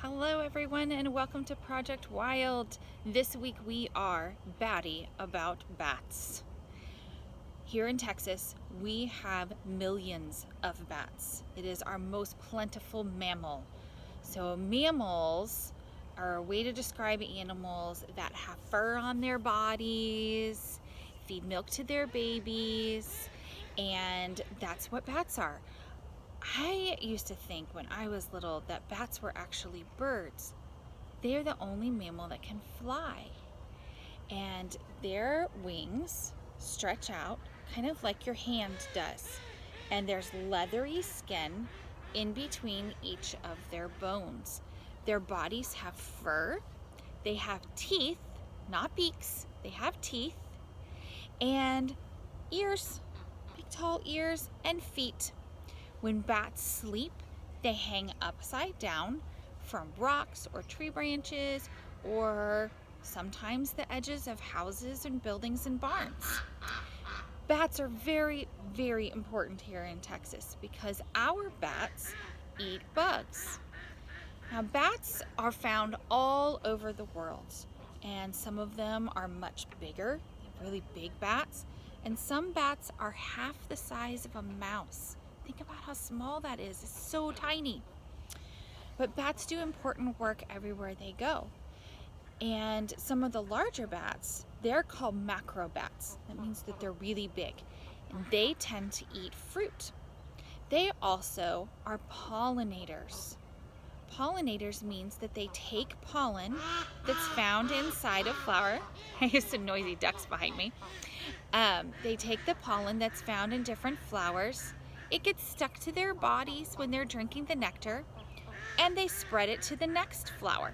Hello everyone and welcome to Project Wild. This week we are batty about bats. Here in Texas, we have millions of bats. It is our most plentiful mammal. So mammals are a way to describe animals that have fur on their bodies, feed milk to their babies, and that's what bats are. I used to think when I was little that bats were actually birds. They are the only mammal that can fly. And their wings stretch out kind of like your hand does. And there's leathery skin in between each of their bones. Their bodies have fur. They have teeth, not beaks. They have teeth and ears, big tall ears and feet. When bats sleep, they hang upside down from rocks or tree branches or sometimes the edges of houses and buildings and barns. Bats are very, very important here in Texas because our bats eat bugs. Now, bats are found all over the world, and some of them are much bigger, really big bats, and some bats are half the size of a mouse. Think about how small that is. It's so tiny. But bats do important work everywhere they go. And some of the larger bats, they're called macrobats. That means that they're really big. And they tend to eat fruit. They also are pollinators. Pollinators means that they take pollen that's found inside a flower. I have some noisy ducks behind me. They take the pollen that's found in different flowers. It gets stuck to their bodies when they're drinking the nectar, and they spread it to the next flower.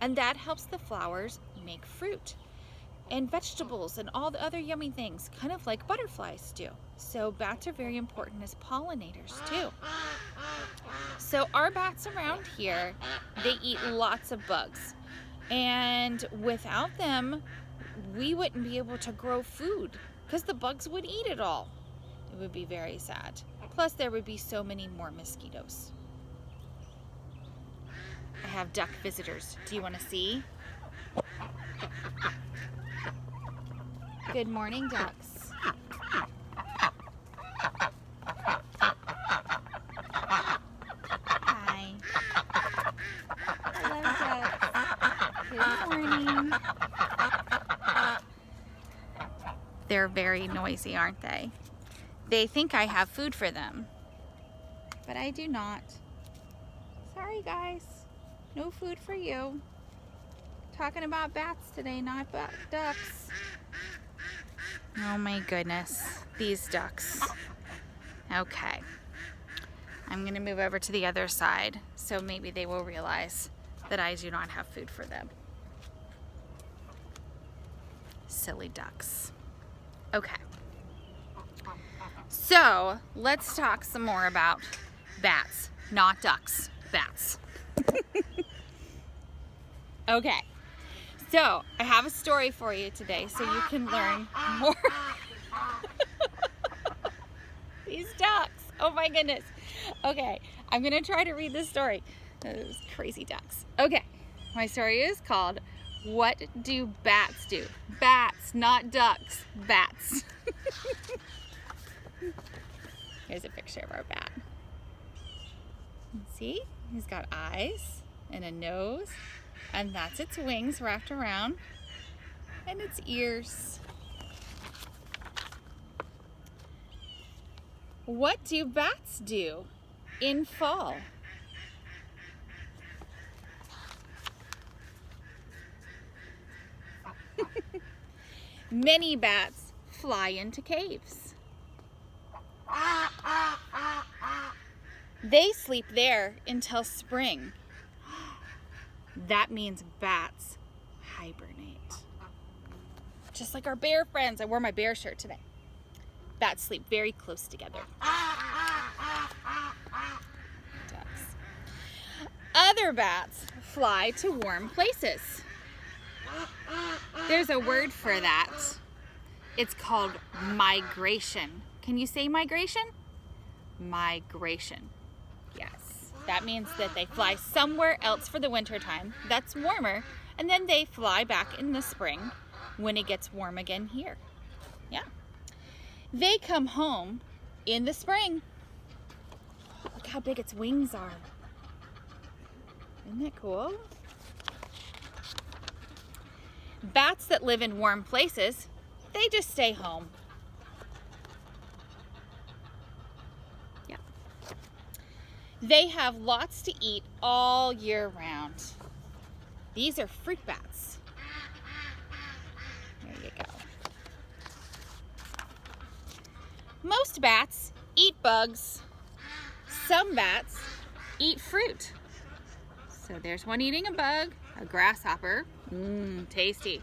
And that helps the flowers make fruit and vegetables and all the other yummy things, kind of like butterflies do. So bats are very important as pollinators too. So our bats around here, they eat lots of bugs. And without them, we wouldn't be able to grow food because the bugs would eat it all. It would be very sad. Plus, there would be so many more mosquitoes. I have duck visitors. Do you want to see? Good morning, ducks. Hi. Hello, ducks. Good morning. They're very noisy, aren't they? They think I have food for them, but I do not. Sorry, guys. No food for you. Talking about bats today, not ducks. Oh my goodness, these ducks. Okay. I'm going to move over to the other side, so maybe they will realize that I do not have food for them. Silly ducks. Okay. So let's talk some more about bats, not ducks, bats. Okay, so I have a story for you today so you can learn more. These ducks, oh my goodness. Okay, I'm gonna try to read this story. Those crazy ducks. Okay, my story is called, What Do Bats Do? Bats, not ducks, bats. Here's a picture of our bat. See, he's got eyes and a nose, and that's its wings wrapped around, and its ears. What do bats do in fall? Many bats fly into caves. They sleep there until spring. That means bats hibernate. Just like our bear friends. I wore my bear shirt today. Bats sleep very close together. Ducks. Other bats fly to warm places. There's a word for that. It's called migration. Can you say migration? Migration. Yes. That means that they fly somewhere else for the winter time that's warmer, and then they fly back in the spring when it gets warm again here. Yeah. They come home in the spring. Look how big its wings are. Isn't that cool? Bats that live in warm places, they just stay home. Yeah. They have lots to eat all year round. These are fruit bats. There you go. Most bats eat bugs. Some bats eat fruit. So there's one eating a bug, a grasshopper, tasty,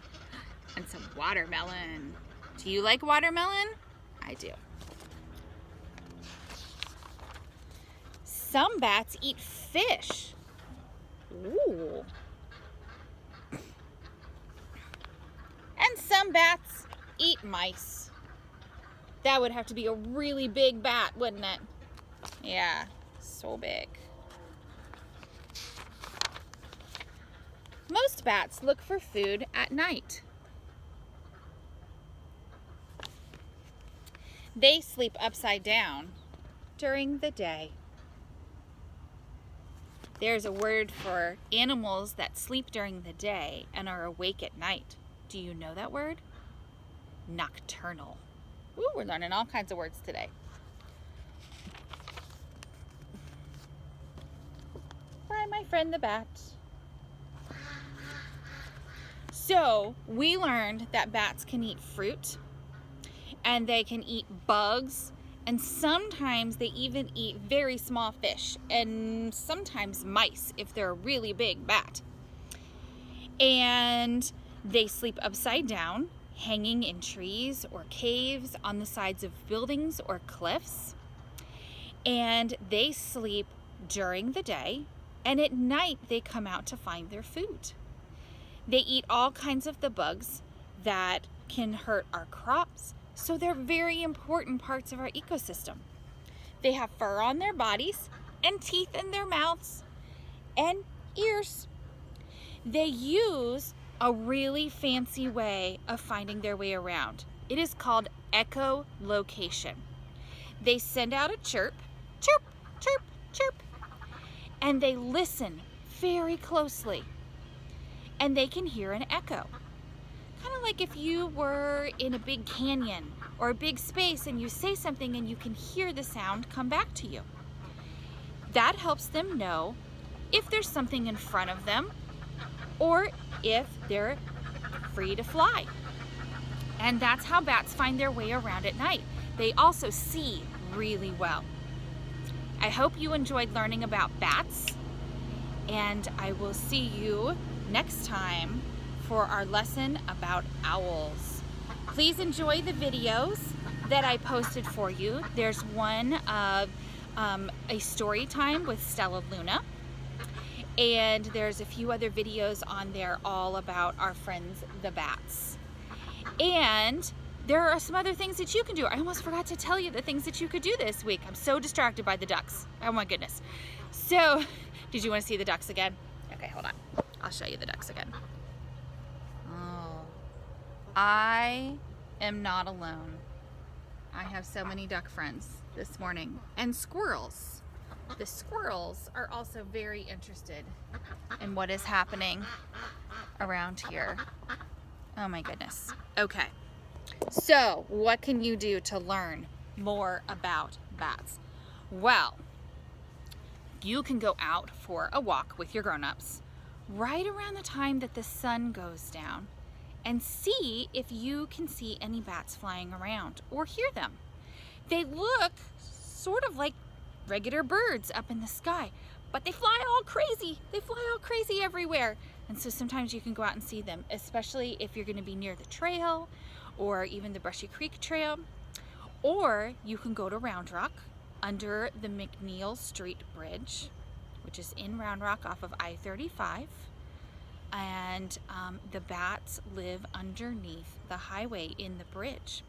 and some watermelon. Do you like watermelon? I do. Some bats eat fish. Ooh. And some bats eat mice. That would have to be a really big bat, wouldn't it? Yeah, so big. Most bats look for food at night. They sleep upside down during the day. There's a word for animals that sleep during the day and are awake at night. Do you know that word? Nocturnal. Ooh, we're learning all kinds of words today. Bye, my friend the bat. So we learned that bats can eat fruit, and they can eat bugs, and sometimes they even eat very small fish, and sometimes mice if they're a really big bat. And they sleep upside down, hanging in trees or caves, on the sides of buildings or cliffs. And they sleep during the day, and at night they come out to find their food. They eat all kinds of the bugs that can hurt our crops, so they're very important parts of our ecosystem. They have fur on their bodies and teeth in their mouths and ears. They use a really fancy way of finding their way around. It is called echolocation. They send out a chirp, chirp, chirp, chirp, and they listen very closely. And they can hear an echo. Kind of like if you were in a big canyon or a big space and you say something and you can hear the sound come back to you. That helps them know if there's something in front of them or if they're free to fly. And that's how bats find their way around at night. They also see really well. I hope you enjoyed learning about bats, and I will see you next time for our lesson about owls. Please enjoy the videos that I posted for you. There's one of a story time with Stella Luna, and there's a few other videos on there all about our friends the bats. And there are some other things that you can do. I almost forgot to tell you the things that you could do this week. I'm so distracted by the ducks. Oh my goodness. So, did you want to see the ducks again? Okay, hold on. I'll show you the ducks again. Oh, I am not alone. I have so many duck friends this morning. And squirrels. The squirrels are also very interested in what is happening around here. Oh my goodness. Okay. So, what can you do to learn more about bats? Well, you can go out for a walk with your grown-ups right around the time that the sun goes down and see if you can see any bats flying around or hear them. They look sort of like regular birds up in the sky, but they fly all crazy. They fly all crazy everywhere. And so sometimes you can go out and see them, especially if you're going to be near the trail or even the Brushy Creek Trail. Or you can go to Round Rock under the McNeil Street Bridge, which is in Round Rock off of I-35. And the bats live underneath the highway in the bridge.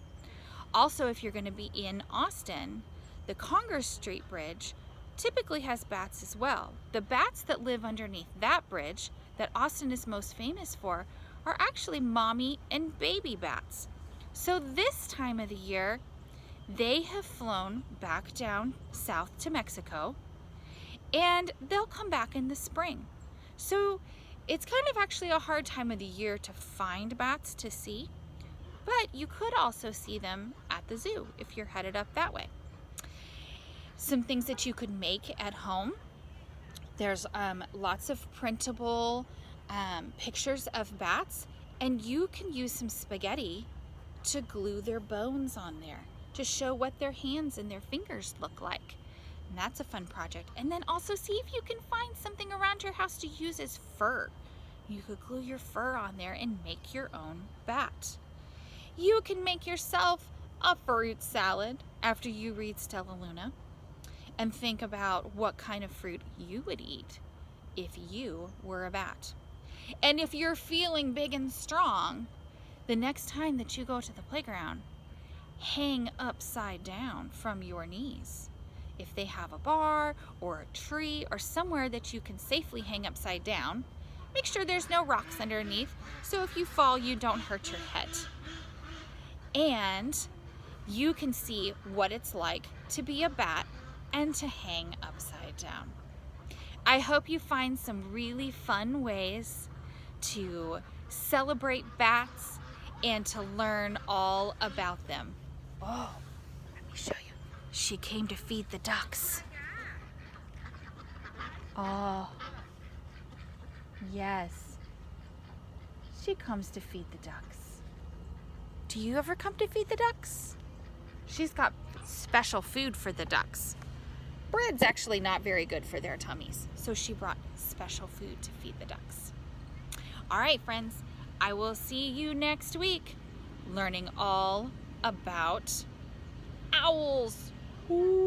Also, if you're going to be in Austin, the Congress Street Bridge typically has bats as well. The bats that live underneath that bridge that Austin is most famous for are actually mommy and baby bats. So this time of the year, they have flown back down south to Mexico, and they'll come back in the spring. So it's kind of actually a hard time of the year to find bats to see, but you could also see them at the zoo if you're headed up that way. Some things that you could make at home. There's lots of printable pictures of bats, and you can use some spaghetti to glue their bones on there to show what their hands and their fingers look like. And that's a fun project. And then also see if you can find something around your house to use as fur. You could glue your fur on there and make your own bat. You can make yourself a fruit salad after you read Stella Luna, and think about what kind of fruit you would eat if you were a bat. And if you're feeling big and strong, the next time that you go to the playground, hang upside down from your knees. If they have a bar or a tree or somewhere that you can safely hang upside down, make sure there's no rocks underneath, so if you fall, you don't hurt your head. And you can see what it's like to be a bat and to hang upside down. I hope you find some really fun ways to celebrate bats and to learn all about them. Oh, let me show you. She came to feed the ducks. Oh, yes. She comes to feed the ducks. Do you ever come to feed the ducks? She's got special food for the ducks. Bread's actually not very good for their tummies, so she brought special food to feed the ducks. All right, friends, I will see you next week learning all about owls. Ooh.